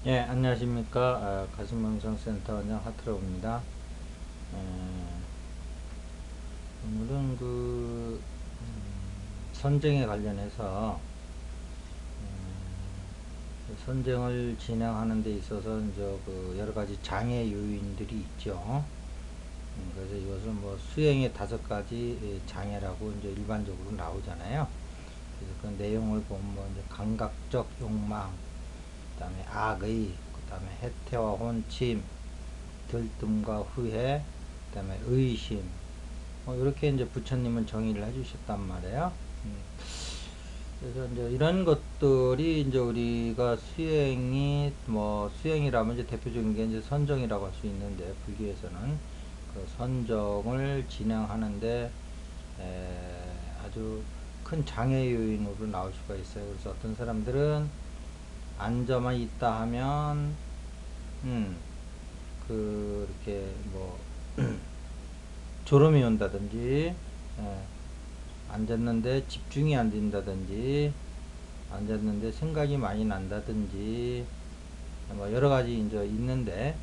예, 안녕하십니까. 가슴명상센터 원장 하트로입니다. 오늘은 선정에 관련해서 선정을 진행하는 데 있어서 이제 여러 가지 장애 요인들이 있죠. 그래서 이것을 뭐 수행의 5가지 장애라고 이제 일반적으로 나오잖아요. 그래서 그 내용을 보면 뭐 이제 감각적 욕망, 그다음에 악의, 그다음에 해태와 혼침, 들뜸과 후회, 그다음에 의심, 이렇게 이제 부처님은 정의를 해주셨단 말이에요. 그래서 이제 이런 것들이 이제 우리가 수행이 뭐 수행이라면 이제 대표적인 게 이제 선정이라고 할 수 있는데, 불교에서는 그 선정을 진행하는데 아주 큰 장애 요인으로 나올 수가 있어요. 그래서 어떤 사람들은 앉아만 있다 하면 이렇게 뭐 졸음이 온다든지, 앉았는데 집중이 안 된다든지, 앉았는데 생각이 많이 난다든지, 뭐 여러 가지 이제 있는데,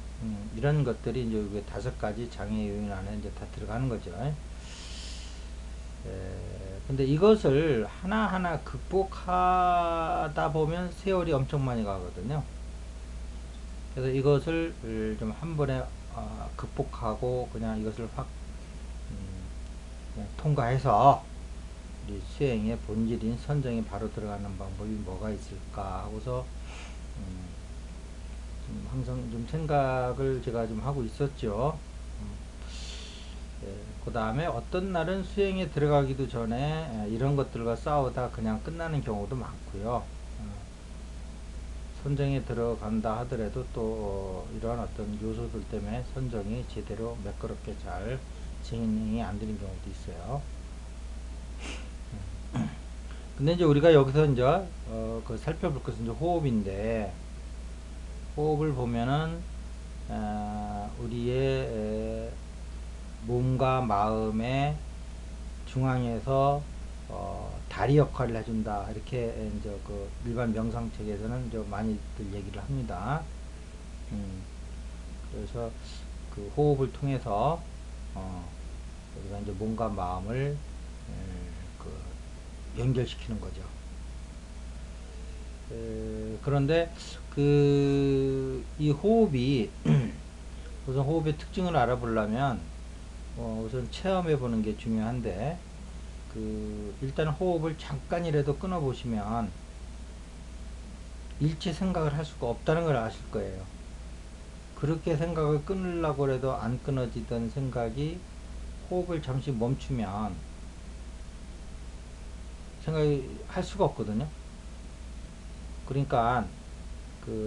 이런 것들이 이제 그 5가지 장애 요인 안에 이제 다 들어가는 거죠. 근데 이것을 하나하나 극복하다 보면 세월이 엄청 많이 가거든요. 그래서 이것을 좀 한 번에 극복하고 그냥 이것을 확 그냥 통과해서 우리 수행의 본질인 선정에 바로 들어가는 방법이 뭐가 있을까 하고서 좀 항상 좀 생각을 제가 좀 하고 있었죠. 그 다음에 어떤 날은 수행에 들어가기도 전에 이런 것들과 싸우다 그냥 끝나는 경우도 많고요. 선정에 들어간다 하더라도 또 이러한 어떤 요소들 때문에 선정이 제대로 매끄럽게 잘 진행이 안 되는 경우도 있어요. 근데 이제 우리가 여기서 이제 그 살펴볼 것은 이제 호흡인데, 호흡을 보면은 우리의 몸과 마음의 중앙에서 다리 역할을 해준다, 이렇게 이제 그 일반 명상책에서는 이제 많이들 얘기를 합니다. 음, 그래서 그 호흡을 통해서 우리가 이제 몸과 마음을 그 연결시키는 거죠. 그런데 이 호흡이 우선 호흡의 특징을 알아보려면 우선 체험해 보는 게 중요한데, 일단 호흡을 잠깐이라도 끊어 보시면 일체 생각을 할 수가 없다는 걸 아실 거예요. 그렇게 생각을 끊으려고 해도 안 끊어지던 생각이 호흡을 잠시 멈추면 생각이 할 수가 없거든요. 그러니까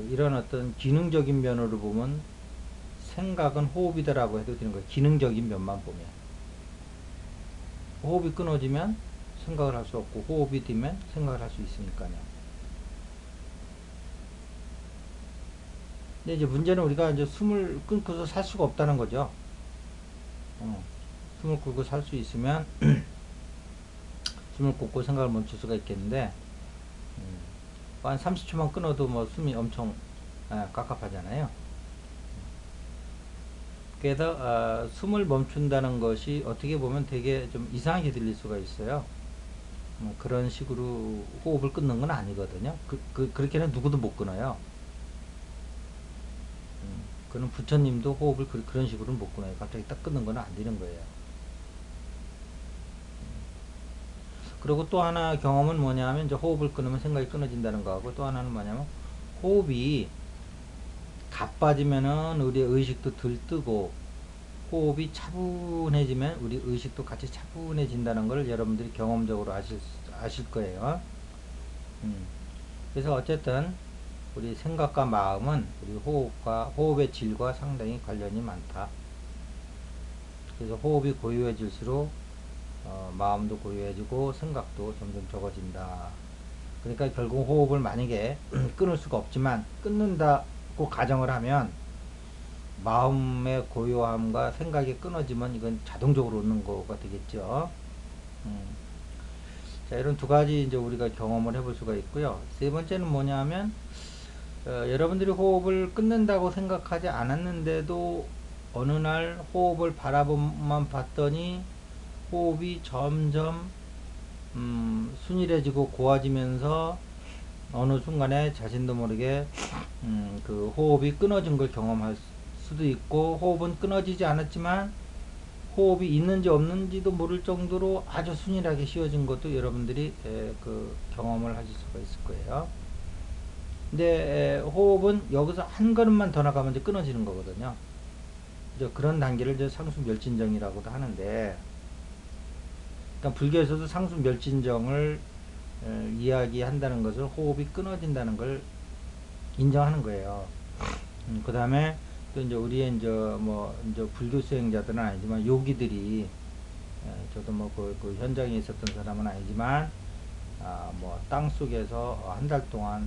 이런 어떤 기능적인 면으로 보면 생각은 호흡이다라고 해도 되는 거예요. 기능적인 면만 보면. 호흡이 끊어지면 생각을 할 수 없고, 호흡이 되면 생각을 할 수 있으니까요. 근데 이제 문제는 우리가 이제 숨을 끊고서 살 수가 없다는 거죠. 숨을 끊고 살 수 있으면 숨을 끊고 생각을 멈출 수가 있겠는데, 한 30초만 끊어도 뭐 숨이 엄청 깝깝하잖아요. 그래서 숨을 멈춘다는 것이 어떻게 보면 되게 좀 이상하게 들릴 수가 있어요. 그런 식으로 호흡을 끊는 건 아니거든요. 그렇게는 누구도 못 끊어요. 그는 부처님도 호흡을 그런 식으로는 못 끊어요. 갑자기 딱 끊는 건 안 되는 거예요. 그리고 또 하나 경험은 뭐냐면, 이제 호흡을 끊으면 생각이 끊어진다는 거하고, 또 하나는 뭐냐면 호흡이 가빠지면은 우리 의식도 들뜨고, 호흡이 차분해지면 우리 의식도 같이 차분해진다는 걸 여러분들이 경험적으로 아실 거예요. 음. 그래서 어쨌든 우리 생각과 마음은 우리 호흡의 질과 상당히 관련이 많다. 그래서 호흡이 고요해질수록 마음도 고요해지고 생각도 점점 적어진다. 그러니까 결국 호흡을 만약에 끊을 수가 없지만 끊는다고 가정을 하면, 마음의 고요함과 생각이 끊어지면 이건 자동적으로 오는 거가 되겠죠. 음. 자, 이런 2가지 이제 우리가 경험을 해볼 수가 있고요. 세 번째는 뭐냐면, 여러분들이 호흡을 끊는다고 생각하지 않았는데도 어느 날 호흡을 바라보만 봤더니 호흡이 점점 순일해지고 고와지면서 어느 순간에 자신도 모르게 그 호흡이 끊어진 걸 경험할 수도 있고, 호흡은 끊어지지 않았지만 호흡이 있는지 없는지도 모를 정도로 아주 순일하게 쉬어진 것도 여러분들이 그 경험을 하실 수가 있을 거예요. 근데 호흡은 여기서 한 걸음만 더 나가면 이제 끊어지는 거거든요. 이제 그런 단계를 이제 상수멸진정이라고도 하는데, 그러니까 불교에서도 상수멸진정을 이야기한다는 것을 호흡이 끊어진다는 걸 인정하는 거예요. 그 다음에 또 이제 우리의 이제 불교 수행자들은 아니지만 요기들이, 저도 그 현장에 있었던 사람은 아니지만, 뭐 땅 속에서 한 달 동안,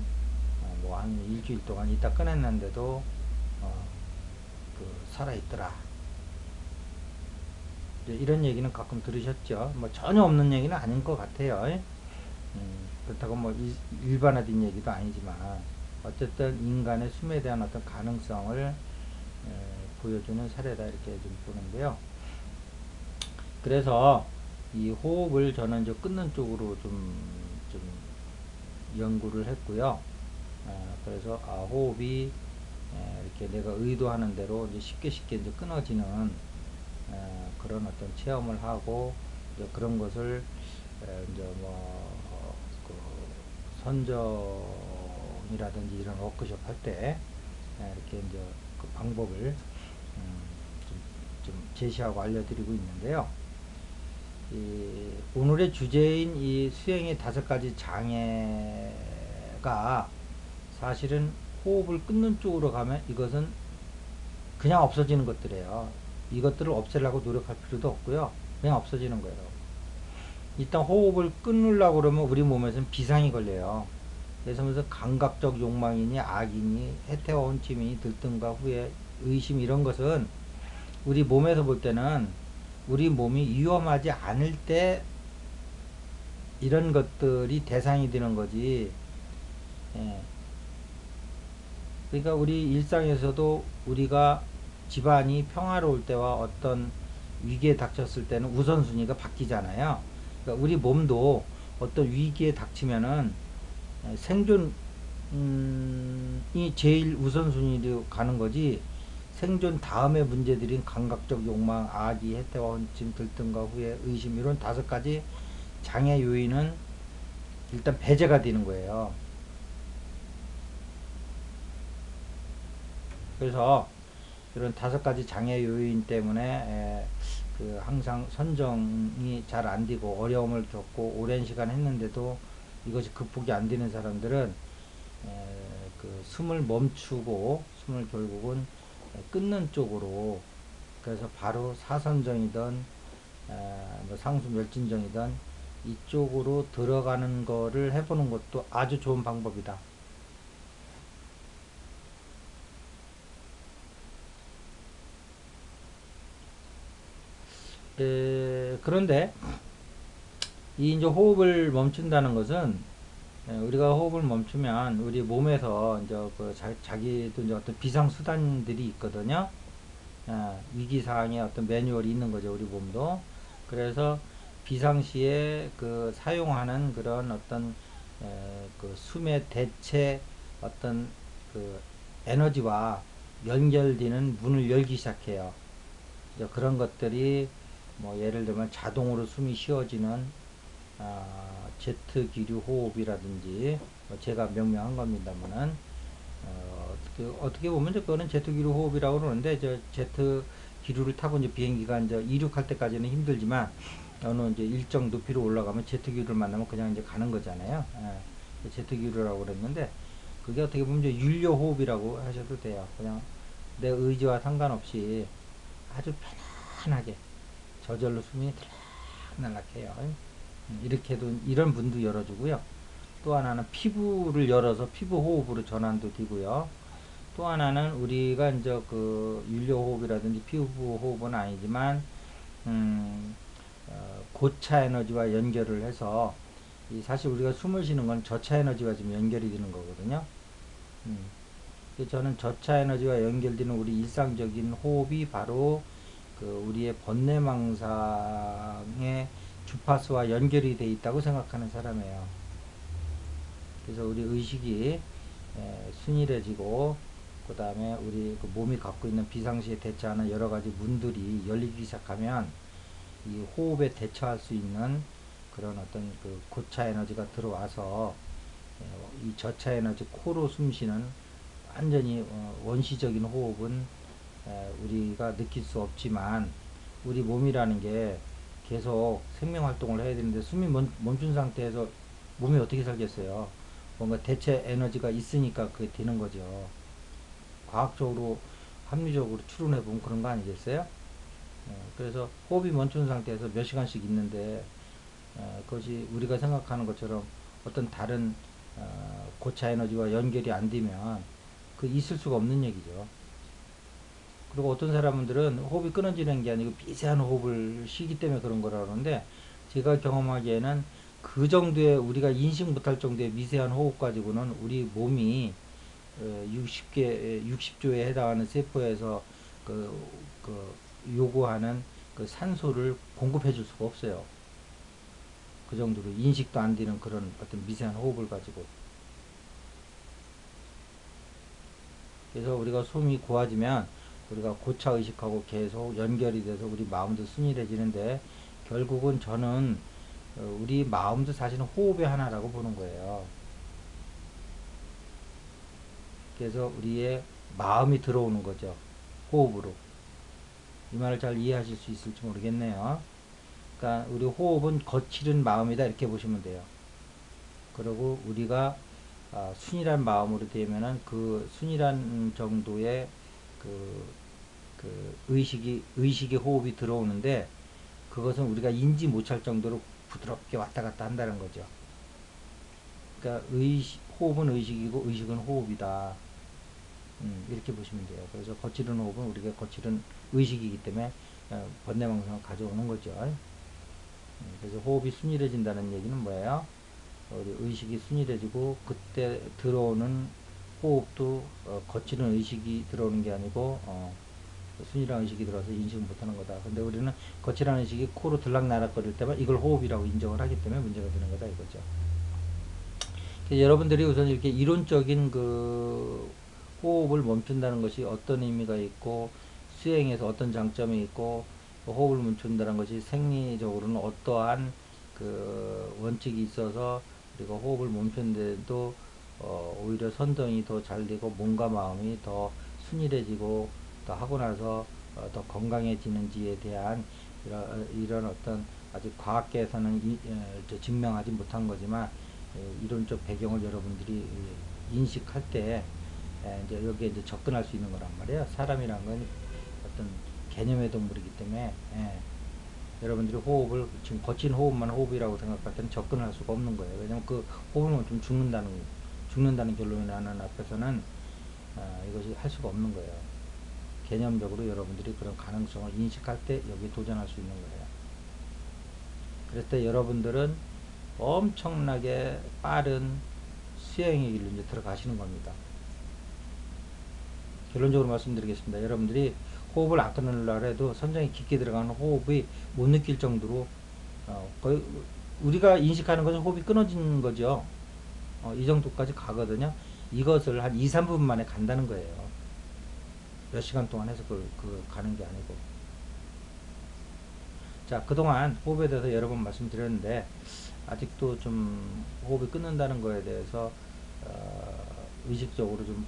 뭐 한 일주일 동안 있다 꺼냈는데도 그 살아있더라. 이런 얘기는 가끔 들으셨죠. 뭐 전혀 없는 얘기는 아닌 것 같아요. 그렇다고 뭐 일반화된 얘기도 아니지만, 어쨌든 인간의 숨에 대한 어떤 가능성을 보여주는 사례다, 이렇게 좀 보는데요. 그래서 이 호흡을 저는 이제 끊는 쪽으로 좀 연구를 했고요. 그래서 호흡이 이렇게 내가 의도하는 대로 이제 쉽게 이제 끊어지는 그런 어떤 체험을 하고, 이제 그런 것을 이제 그 선정이라든지 이런 워크숍 할 때 이렇게 이제 그 방법을 좀 제시하고 알려드리고 있는데요. 오늘의 주제인 이 수행의 5가지 장애가 사실은 호흡을 끊는 쪽으로 가면 이것은 그냥 없어지는 것들이에요. 이것들을 없애려고 노력할 필요도 없고요. 그냥 없어지는 거예요. 일단 호흡을 끊으려고 그러면 우리 몸에서는 비상이 걸려요. 그래서 무슨 감각적 욕망이니 악이니 해태와 혼침이니 들뜸과 후회, 의심, 이런 것은 우리 몸에서 볼 때는 우리 몸이 위험하지 않을 때 이런 것들이 대상이 되는 거지. 예. 그러니까 우리 일상에서도 우리가 집안이 평화로울 때와 어떤 위기에 닥쳤을 때는 우선순위가 바뀌잖아요. 그러니까 우리 몸도 어떤 위기에 닥치면은 생존이 제일 우선순위로 가는 거지, 생존 다음의 문제들인 감각적 욕망, 악의, 해태와 혼침, 들뜸과 후회, 의심, 이런 5가지 장애 요인은 일단 배제가 되는 거예요. 그래서 이런 5가지 장애 요인 때문에 그 항상 선정이 잘 안 되고 어려움을 겪고 오랜 시간 했는데도 이것이 극복이 안 되는 사람들은 그 숨을 멈추고 숨을 결국은 끊는 쪽으로, 그래서 바로 사선정이든 뭐 상수멸진정이든 이쪽으로 들어가는 거를 해보는 것도 아주 좋은 방법이다. 그런데 이 이제 호흡을 멈춘다는 것은, 우리가 호흡을 멈추면 우리 몸에서 이제 그 자기도 이제 어떤 비상 수단들이 있거든요. 위기 상황에 어떤 매뉴얼이 있는 거죠, 우리 몸도. 그래서 비상시에 그 사용하는 그런 어떤 그 숨의 대체 어떤 그 에너지와 연결되는 문을 열기 시작해요. 이제 그런 것들이 뭐 예를 들면 자동으로 숨이 쉬어지는 제트 기류 호흡이라든지, 뭐 제가 명명한 겁니다만은, 어떻게 보면 그거는 제트 기류 호흡이라고 그러는데, 저 제트 기류를 타고 이제 비행기가 이제 이륙할 때까지는 힘들지만 어느 이제 일정 높이로 올라가면 제트 기류를 만나면 그냥 이제 가는 거잖아요. 제트 기류라고 그랬는데, 그게 어떻게 보면 이제 윤려 호흡이라고 하셔도 돼요. 그냥 내 의지와 상관없이 아주 편안하게 저절로 숨이 들락날락해요. 이렇게도 이런 문도 열어주고요. 또 하나는 피부를 열어서 피부 호흡으로 전환도 되고요. 또 하나는 우리가 이제 그 윤려 호흡이라든지 피부 호흡은 아니지만 고차 에너지와 연결을 해서, 사실 우리가 숨을 쉬는 건 저차 에너지와 좀 연결이 되는 거거든요. 저는 저차 에너지와 연결되는 우리 일상적인 호흡이 바로 그 우리의 번뇌망상의 주파수와 연결이 돼 있다고 생각하는 사람이에요. 그래서 우리 의식이 순일해지고, 그 다음에 우리 그 몸이 갖고 있는 비상시에 대처하는 여러 가지 문들이 열리기 시작하면 이 호흡에 대처할 수 있는 그런 어떤 그 고차 에너지가 들어와서 이 저차 에너지 코로 숨쉬는 완전히 원시적인 호흡은 우리가 느낄 수 없지만, 우리 몸이라는 게 계속 생명 활동을 해야 되는데 숨이 멈춘 상태에서 몸이 어떻게 살겠어요? 뭔가 대체 에너지가 있으니까 그게 되는 거죠. 과학적으로 합리적으로 추론해 보면 그런 거 아니겠어요? 그래서 호흡이 멈춘 상태에서 몇 시간씩 있는데, 그것이 우리가 생각하는 것처럼 어떤 다른 고차 에너지와 연결이 안 되면 그 있을 수가 없는 얘기죠. 그리고 어떤 사람들은 호흡이 끊어지는 게 아니고 미세한 호흡을 쉬기 때문에 그런 거라 그러는데, 제가 경험하기에는 그 정도의 우리가 인식 못할 정도의 미세한 호흡 가지고는 우리 몸이 60조에 해당하는 세포에서 그, 그 요구하는 그 산소를 공급해 줄 수가 없어요. 그 정도로 인식도 안 되는 그런 어떤 미세한 호흡을 가지고. 그래서 우리가 숨이 고와지면 우리가 고차 의식하고 계속 연결이 돼서 우리 마음도 순일해지는데, 결국은 저는 우리 마음도 사실은 호흡의 하나라고 보는 거예요. 그래서 우리의 마음이 들어오는 거죠. 호흡으로. 이 말을 잘 이해하실 수 있을지 모르겠네요. 그러니까 우리 호흡은 거칠은 마음이다, 이렇게 보시면 돼요. 그리고 우리가 순이란 마음으로 되면은 그 순이란 정도의 그, 그 의식의 호흡이 들어오는데, 그것은 우리가 인지 못할 정도로 부드럽게 왔다 갔다 한다는 거죠. 그러니까 호흡은 의식이고 의식은 호흡이다. 이렇게 보시면 돼요. 그래서 거칠은 호흡은 우리가 거칠은 의식이기 때문에 번뇌망상을 가져오는 거죠. 그래서 호흡이 순일해진다는 얘기는 뭐예요? 우리 의식이 순일해지고, 그때 들어오는 호흡도 거칠은 의식이 들어오는 게 아니고 순이랑 의식이 들어서 인식을 못하는 거다. 근데 우리는 거칠한 의식이 코로 들락날락거릴 때만 이걸 호흡이라고 인정을 하기 때문에 문제가 되는 거다, 이거죠. 여러분들이 우선 이렇게 이론적인 그 호흡을 멈춘다는 것이 어떤 의미가 있고, 수행에서 어떤 장점이 있고, 호흡을 멈춘다는 것이 생리적으로는 어떠한 그 원칙이 있어서 우리가 호흡을 멈춘데도 오히려 선정이 더 잘 되고 몸과 마음이 더 순일해지고 또 하고 나서 더 건강해지는지에 대한 이런 어떤 아직 과학계에서는 증명하지 못한 거지만, 이론적 배경을 여러분들이 인식할 때 이제 여기에 이제 접근할 수 있는 거란 말이에요. 사람이란 건 어떤 개념의 동물이기 때문에 여러분들이 호흡을 지금 거친 호흡만 호흡이라고 생각할 때는 접근할 수가 없는 거예요. 왜냐면 그 호흡은 좀 죽는다는 결론이 나는 앞에서는 이것이 할 수가 없는 거예요. 개념적으로 여러분들이 그런 가능성을 인식할 때 여기 도전할 수 있는 거예요. 그럴 때 여러분들은 엄청나게 빠른 수행의 길로 이제 들어가시는 겁니다. 결론적으로 말씀드리겠습니다. 여러분들이 호흡을 안 끊으려고 해도 선장이 깊게 들어가는 호흡이 못 느낄 정도로 거의 우리가 인식하는 것은 호흡이 끊어진 거죠. 이 정도까지 가거든요. 이것을 한 2, 3분 만에 간다는 거예요. 몇 시간 동안 해서 그 가는 게 아니고. 자, 그동안 호흡에 대해서 여러 번 말씀드렸는데, 아직도 좀 호흡이 끊는다는 거에 대해서 의식적으로 좀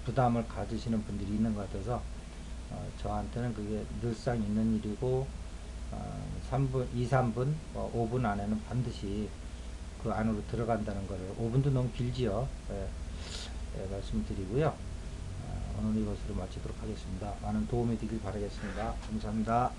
부담을 가지시는 분들이 있는 것 같아서 저한테는 그게 늘상 있는 일이고, 3분, 2, 3분, 5분 안에는 반드시 그 안으로 들어간다는 거를, 5분도 너무 길지요. 예, 예, 말씀드리고요. 오늘 이것으로 마치도록 하겠습니다. 많은 도움이 되길 바라겠습니다. 감사합니다.